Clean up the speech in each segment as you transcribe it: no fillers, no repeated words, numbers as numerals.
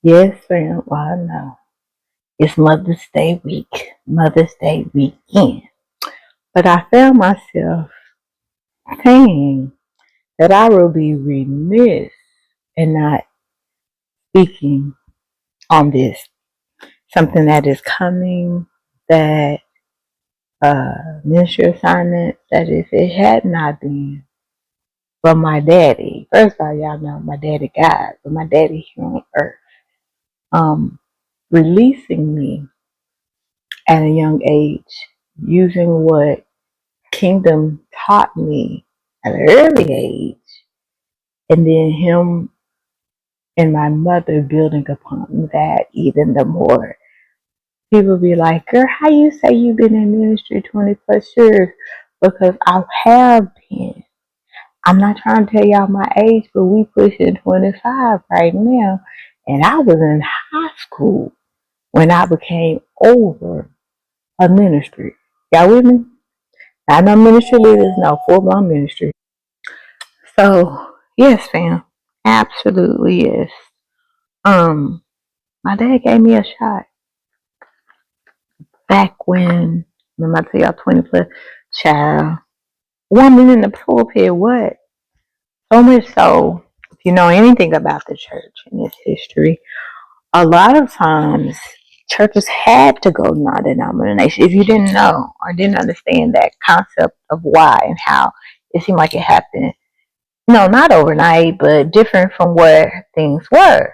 Yes, fam. Well, I know. It's Mother's Day week, Mother's Day weekend. But I found myself saying that I will be remiss in not speaking on this. Something that is coming, that ministry assignment, that if it had not been for my daddy, first of all, y'all know my daddy God, but my daddy here on earth, um, releasing me at a young age, using what Kingdom taught me at an early age, and then him and my mother building upon that even the more. People be like, girl, how you say you've been in ministry 20 plus years? Because I have been. I'm not trying to tell y'all my age, but we pushing 25 right now. And I was in high school when I became over a ministry. Y'all with me? I know ministry leaders know full-blown ministry. So, yes, fam. Absolutely, yes. Um, my dad gave me a shot back when, remember I tell y'all 20 plus, child, woman in the pulpit, what? So much so, if you know anything about the church and its history, a lot of times churches had to go non-denomination. If you didn't know or didn't understand that concept of why and how, it seemed like it happened. No, not overnight, but different from where things were.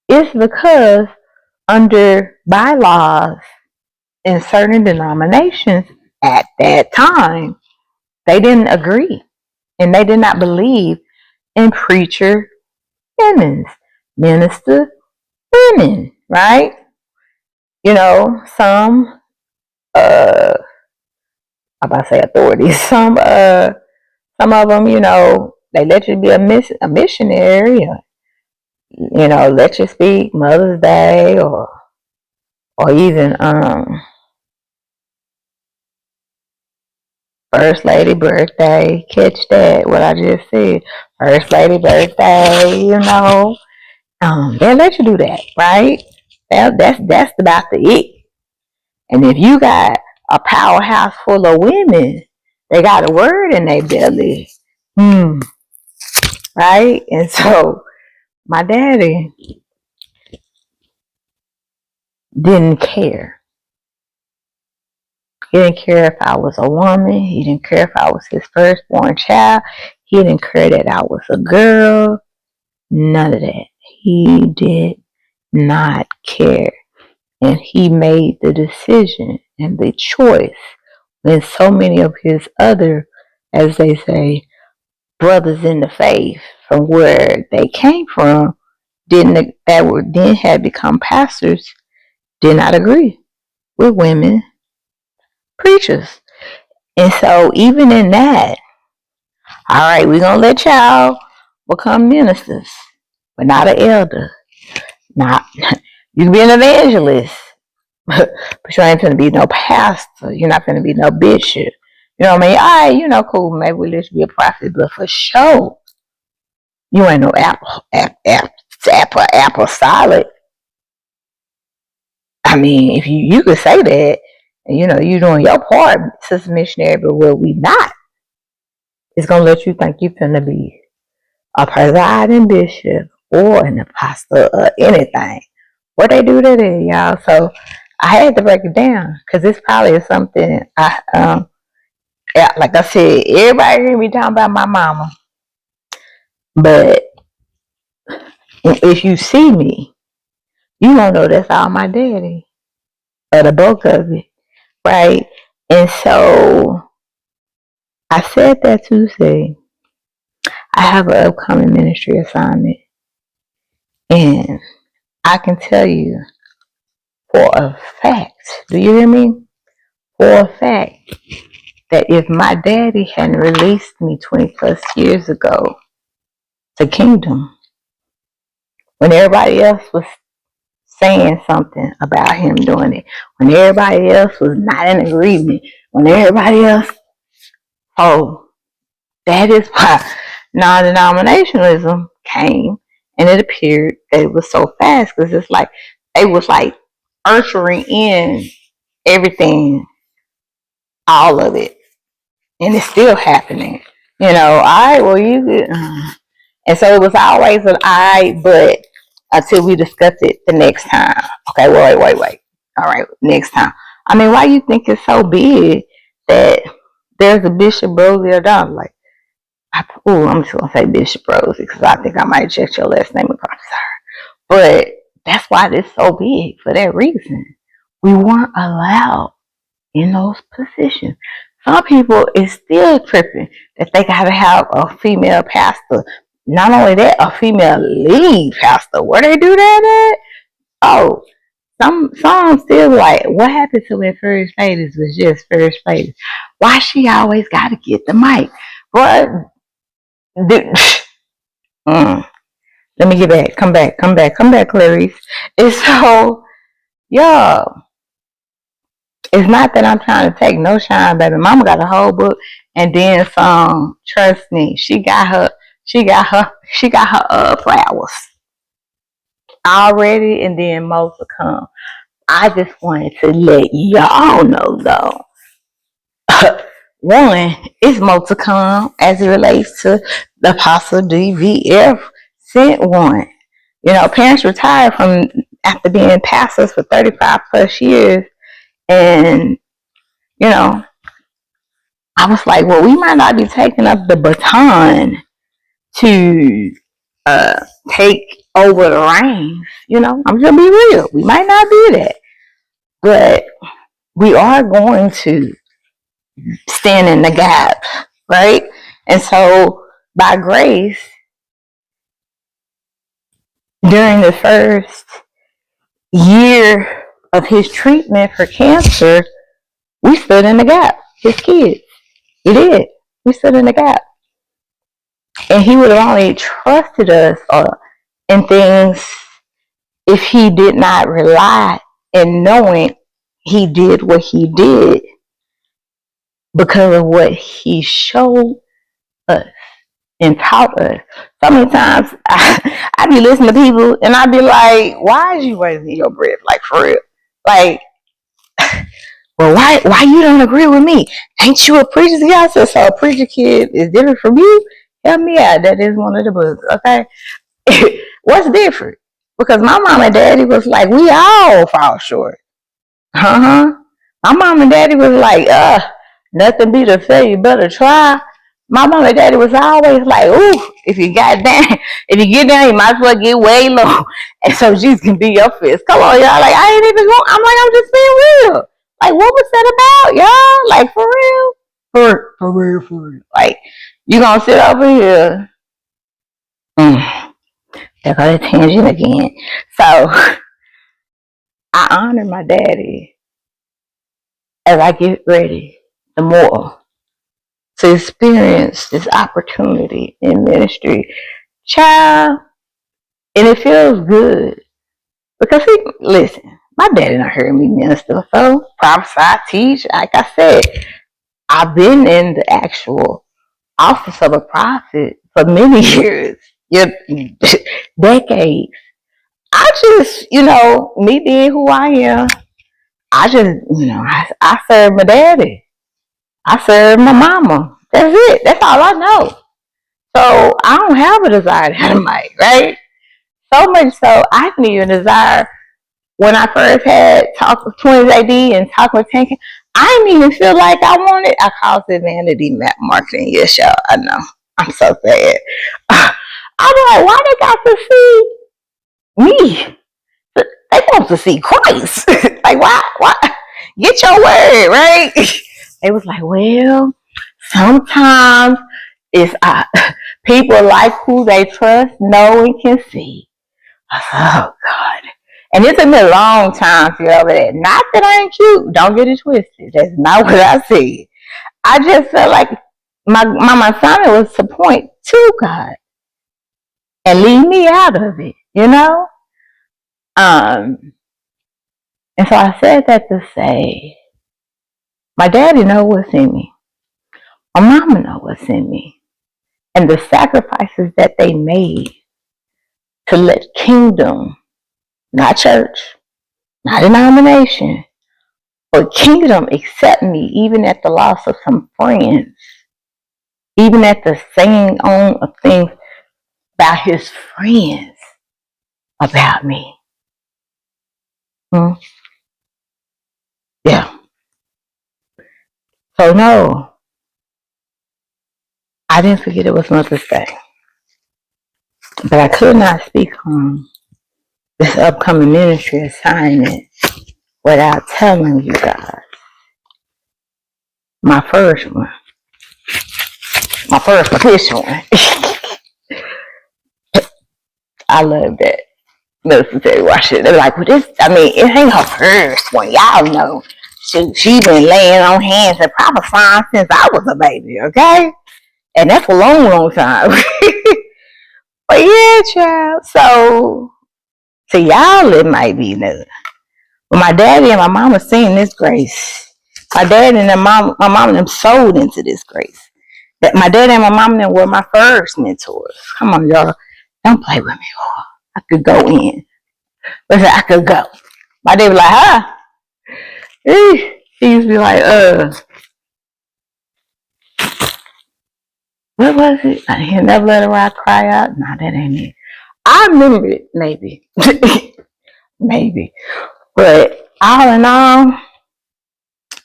It's because under bylaws in certain denominations at that time, they didn't agree and they did not believe in preacher women's, minister women, right? You know, some I'm about to say authorities, some of them, you know, they let you be a missionary, or, you know, let you speak Mother's Day, or even First Lady birthday. Catch that, what I just said. First Lady birthday, you know. They let you do that, right? That's about the it. And if you got a powerhouse full of women, they got a word in their belly. Right? And so my daddy didn't care. He didn't care if I was a woman. He didn't care if I was his firstborn child. He didn't care that I was a girl. None of that. He did not care. And he made the decision and the choice when so many of his other, as they say, brothers in the faith from where they came from, then had become pastors, did not agree with women preachers. And so even in that, all right, we're gonna let y'all become ministers, but not an elder. Not you can be an evangelist, but you ain't gonna be no pastor. You're not gonna be no bishop. You know what I mean? All right, you know, cool. Maybe we let you be a prophet, but for sure, you ain't no apple solid. I mean, if you could say that, and you know, you doing your part, sister missionary, but what we not, it's gonna let you think you're gonna be a presiding bishop or an apostle or anything. What they do that in, y'all. So I had to break it down because this probably is something yeah, like I said, everybody hear me talking about my mama, but if you see me, you gonna know that's all my daddy or the bulk of it, right? And so I said that to say I have an upcoming ministry assignment, and I can tell you for a fact, do you hear me? For a fact, that if my daddy hadn't released me 20 plus years ago to Kingdom, when everybody else was saying something about him doing it, when everybody else was not in agreement, when everybody else, oh, that is why non-denominationalism came And it appeared that it was so fast because it's like they was like ushering in everything, all of it, and it's still happening. All right, well, you could, and so it was always an I, but until we discuss it the next time. Okay, wait. All right, next time. I mean, why you think it's so big that there's a Bishop Rosie or down? Like, I'm just gonna say Bishop Rosie because I think I might check your last name across her. But that's why it's so big for that reason. We weren't allowed in those positions. Some people is still tripping that they gotta have a female pastor. Not only that, a female lead pastor. Where they do that at? Oh, some still like, what happened to when First Ladies was just First Ladies? Why she always gotta get the mic? But let me get back. Come back, Clarice. And so, y'all, it's not that I'm trying to take no shine, baby. Mama got a whole book and then some. Trust me, she got her flowers already, and then more to come. I just wanted to let y'all know though. One, it's more to come as it relates to the Apostle DVF sent one. Parents retired from after being pastors for 35 plus years, and I was like, well, we might not be taking up the baton to take over the reins. I'm just gonna be real. We might not do that, but we are going to stand in the gap, right? And so, by grace, during the first year of his treatment for cancer, we stood in the gap. His kids, we did. We stood in the gap. And he would have only trusted us in things if he did not rely in knowing he did what he did because of what he showed us and taught us. So many times I be listening to people and I be like, why is you wasting your breath? Like, for real. Like, well, why you don't agree with me? Ain't you a preacher's kid? I said, so a preacher kid is different from you? Help me out. That is one of the books, okay? What's different? Because my mom and daddy was like, we all fall short. My mom and daddy was like, nothing beat a failure, you better try. My mom and daddy was always like, ooh, if you get down, you might as well get way low. And so Jesus can be your fist. Come on, y'all. Like, I ain't even going. I'm like, I'm just being real. Like, what was that about, y'all? Like, for real? For real. Like, you gonna sit over here. There go the tangent again. So, I honor my daddy as I get ready the more to experience this opportunity in ministry. Child, and it feels good. Because listen, my daddy done heard me minister, so prophesy, teach. Like I said, I've been in the actual office of a prophet for many years, decades. I just, me being who I am, I just, I serve my daddy. I serve my mama. That's it. That's all I know. So I don't have a desire to have a mic, right? So much so, I didn't even desire when I first had talk with Twins AD and talk with Tank. I didn't even feel like I wanted. I called it vanity marketing. Yes, y'all. I know. I'm so sad. I'm like, why they got to see me? They want to see Christ. Like, why? Get your word, right? They was like, well, sometimes it's people like who they trust, know, and can see. I said, oh, God. And it took me a long time to get over that. Not that I ain't cute. Don't get it twisted. That's not what I said. I just felt like my assignment was to point to God and leave me out of it, And so I said that to say, my daddy know what's in me. My mama know what's in me. And the sacrifices that they made to let kingdom, not church, not denomination, but kingdom accept me even at the loss of some friends, even at the saying on of things about his friends about me. Yeah. So no, I didn't forget it was Mother's Day. But I could not speak on this upcoming ministry assignment without telling you guys my first one. My first official one. I love that. Military watch it. They're like, well, this, I mean, it ain't her first one. Y'all know. She been laying on hands and prophesying since I was a baby, okay? And that's a long, long time. But yeah, child. So, to y'all, it might be new. But my daddy and my mama seen this grace. My daddy and my mom and them sold into this grace. That my daddy and my mom and them were my first mentors. Come on, y'all. Don't play with me. I could go in. Listen, I could go. My daddy was like, huh? He used to be like, what was it? He'll never let a rock cry out. Nah, that ain't it. I remember it, maybe. Maybe. But all in all,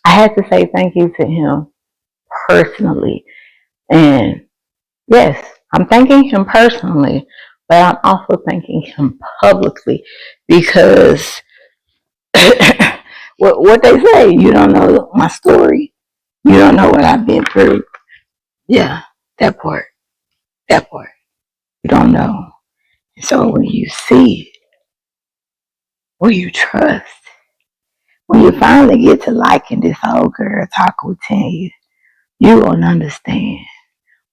I had to say thank you to him personally. And yes, I'm thanking him personally, but I'm also thanking him publicly because what they say, you don't know my story. You don't know what I've been through. Yeah, that part. You don't know. So when you see it, when you trust, when you finally get to liking this old girl talk with 10 years, you gonna understand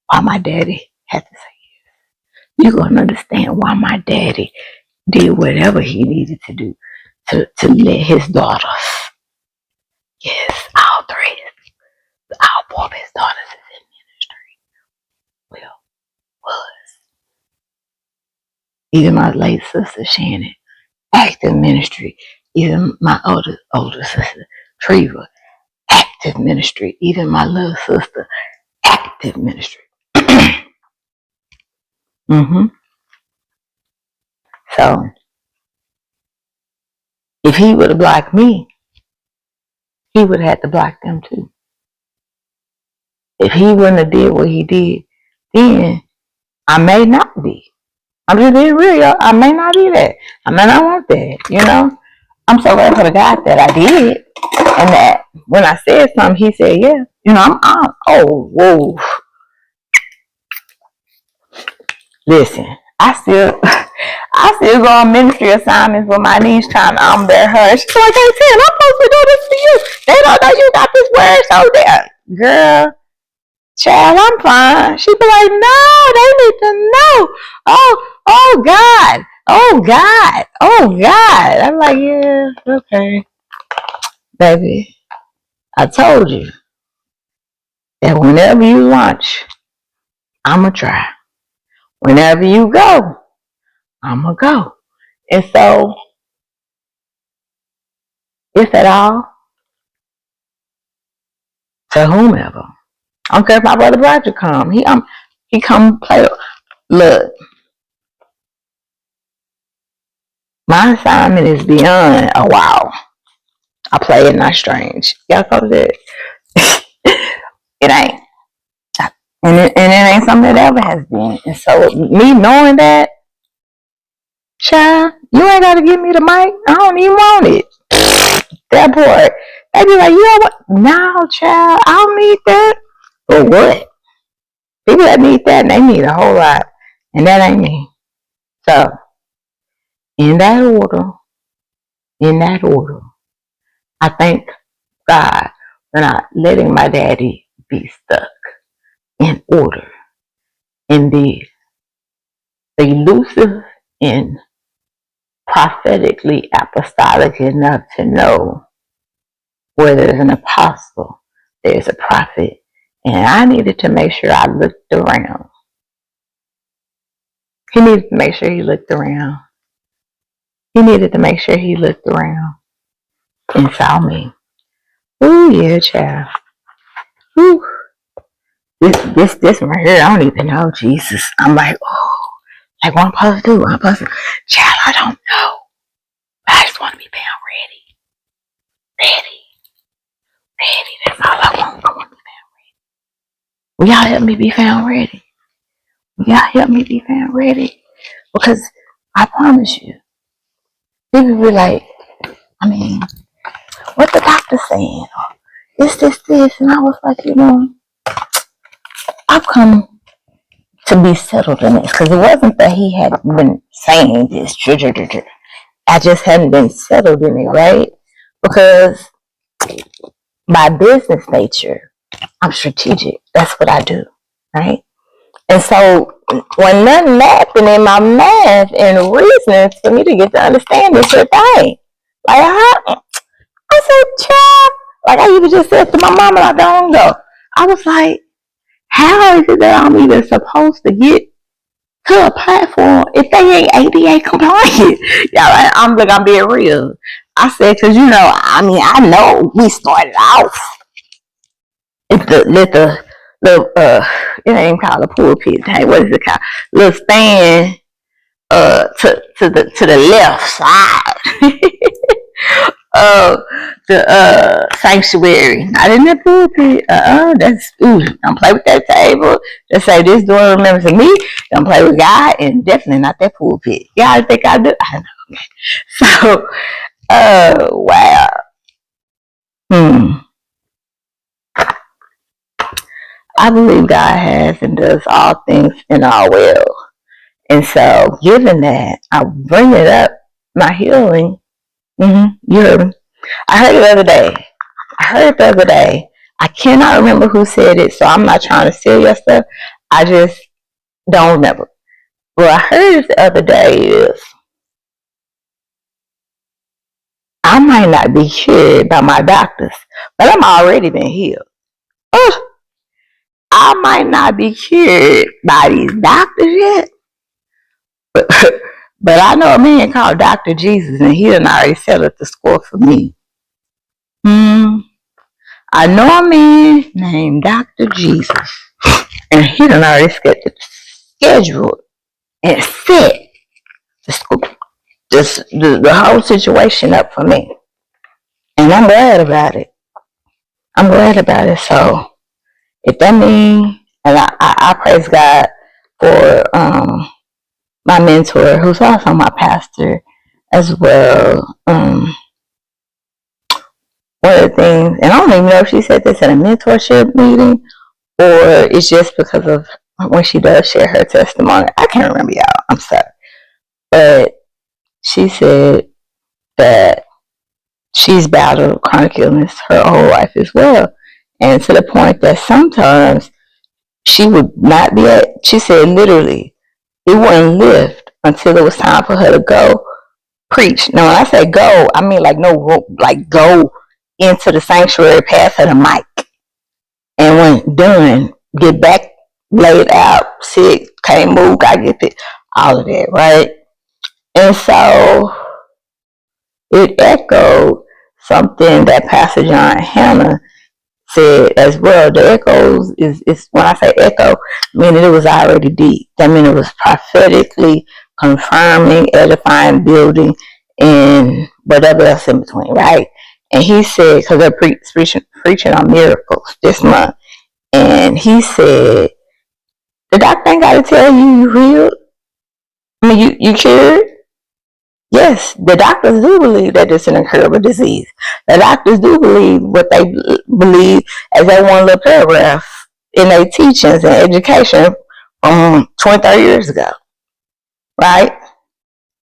why my daddy had to say it. You gonna understand why my daddy did whatever he needed to do to let his daughters, yes, all three, all four of his daughters is in ministry. Well, was. Even my late sister Shannon, active ministry. Even my older sister Treva, active ministry. Even my little sister, active ministry. So if he would have blocked me, he would have had to block them too. If he wouldn't have did what he did, then I may not be. I'm just being real. I may not be that. I may not want that, you know. I'm so grateful to God that I did. And that when I said something, he said, yeah. You know, oh, whoa. Listen, I still go on ministry assignments with my niece trying to bear her. She's like, hey, Tim, I'm supposed to do this for you. They don't know you got this word so there. Girl, child, I'm fine. She be like, no, they need to know. Oh, God. Oh, God. Oh, God. I'm like, yeah, okay. Baby, I told you that whenever you launch, I'ma try. Whenever you go, I'ma go. And so, if at all, to whomever. I don't care if my brother Roger come. He come play. Look, my assignment is beyond a wow. I play it not strange. Y'all call it? It ain't. And it ain't something that ever has been. And so me knowing that, child, you ain't gotta give me the mic. I don't even want it. That part. They be like, you know what? No, child, I don't need that. But what? People that need that, they need a whole lot. And that ain't me. So, in that order, I thank God for not letting my daddy be stuck in order and be elusive and prophetically apostolic enough to know where there's an apostle, there's a prophet. And I needed to make sure I looked around He needed to make sure he looked around. He needed to make sure he looked around and saw me. Ooh, yeah, child. Ooh. This right here, I don't even know, Jesus. I'm like, oh, like what I'm supposed to do? What I'm supposed to, child, I don't know. I just want to be found ready. That's all I want. I want to be found ready. Will y'all help me be found ready? Will y'all help me be found ready? Because I promise you, people be like, I mean, what the doctor saying? This. And I was like, I've come to be settled in this. Because it wasn't that he had been saying this. I just hadn't been settled in it, right? Because by business nature, I'm strategic. That's what I do, right? And so when nothing happened in my math and reasoning for me to get to understand this thing, like I said, child, like I even just said to my mama not that long ago, I was like, how is it that I'm even supposed to get to a platform if they ain't ADA compliant? Yeah, I'm being real. I said, because I know we started off at the it ain't called a pulpit. Hey, what is it called? Little stand to the left side of the sanctuary. Not in the pulpit. That's don't play with that table. Just say this door remembers me. Don't play with God, and definitely not that pulpit. Yeah, I think I do. I know. Okay. So, wow. I believe God has and does all things in our will. And so, given that, I bring it up, my healing. You heard me. I heard it the other day. I cannot remember who said it, so I'm not trying to steal your stuff. I just don't remember. What I heard the other day is, I might not be cured by my doctors, but I'm already been healed. I might not be cured by these doctors yet, but I know a man called Dr. Jesus, and he done already settled the score for me. I know a man named Dr. Jesus, and he done already scheduled and set the whole situation up for me. And I'm glad about it. So if that means, and I praise God for my mentor, who's also my pastor as well. One of the things, and I don't even know if she said this in a mentorship meeting or it's just because of when she does share her testimony. I can't remember, y'all. I'm sorry. But she said that she's battled chronic illness her whole life as well. And to the point that sometimes she would not be she said literally, it wouldn't lift until it was time for her to go preach. Now, when I say go, I mean like go into the sanctuary, pass her the mic. And when done, get back, laid out, sick, can't move, gotta get it, all of that, right? And so it echoed something that Pastor John Hannah said as well. The echoes is when I say echo, meaning it was already deep. That means it was prophetically confirming, edifying, building, and whatever else in between, right? And he said, because they're preaching on miracles this month, and he said, the doctor ain't got to tell you healed. I mean, you cured. Yes, the doctors do believe that it's an incurable disease. The doctors do believe what they believe as that one little paragraph in their teachings and education from 20, 30 years ago. Right?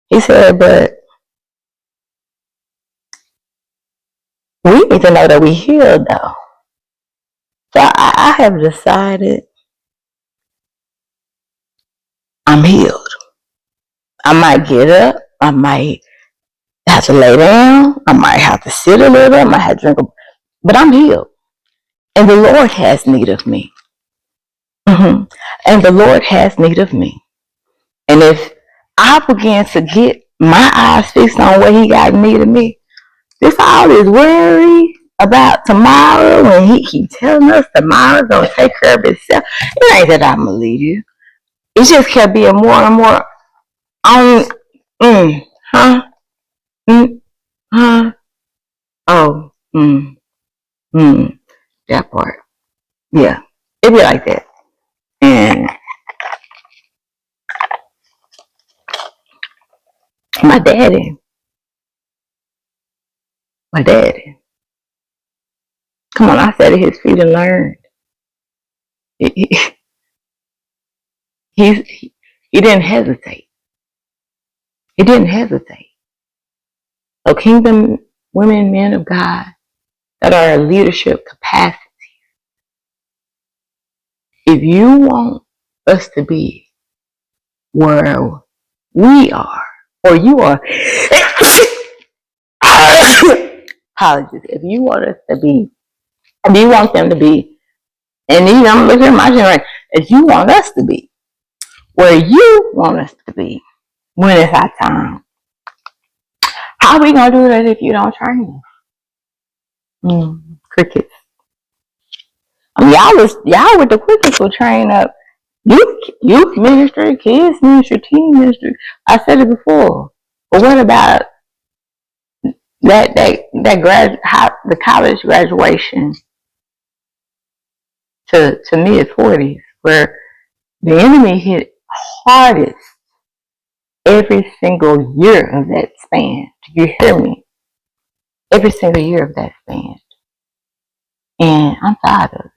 He said, but we need to know that we healed though. So I have decided I'm healed. I might get up. I might have to lay down. I might have to sit a little. I might have to drink but I'm healed. And the Lord has need of me. And the Lord has need of me. And if I begin to get my eyes fixed on what he got me to me, this all this worry about tomorrow, and he keep telling us tomorrow's gonna take care of itself. It ain't that I'm gonna leave you. It just kept being more and more on, huh, huh, oh, that part. Yeah, it be like that. And my daddy, come on, I sat at his feet and learned. He, he, he didn't hesitate. He didn't hesitate. So kingdom women, men of God that are in leadership capacity, if you want us to be where we are, or you are, apologies, if you want us to be, if you want them to be, and I'm looking at my generation, if you want us to be where you want us to be when it's our time, how are we going to do that if you don't train us? Crickets. I mean, y'all with the quickest will train up youth ministry, kids ministry, teen ministry. I said it before. But what about the college graduation to mid-40s, where the enemy hit hardest every single year of that span? Do you hear me? Every single year of that span. And I'm tired of it.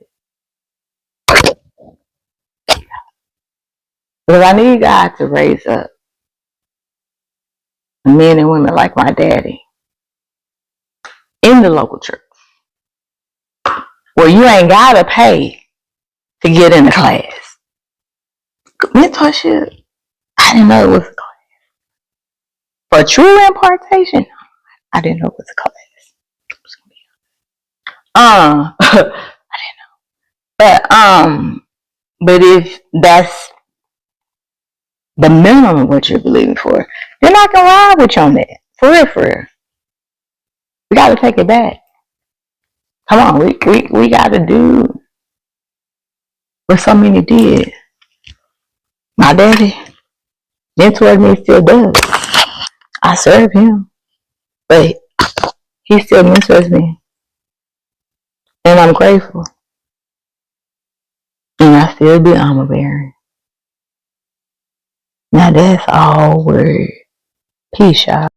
Because I need God to raise up men and women like my daddy in the local church, where you ain't gotta pay to get in the class. Mentorship, I didn't know it was a class. For true impartation, I didn't know it was a class. I didn't know. But if that's the minimum of what you're believing for, then I can ride with you on that. For real, for real. We gotta take it back. Come on, we gotta do what so many did. My daddy mentored me, still does. I serve him, but he still mentors me, and I'm grateful. And I still be armor bearing. Now that's all word. Peace, y'all.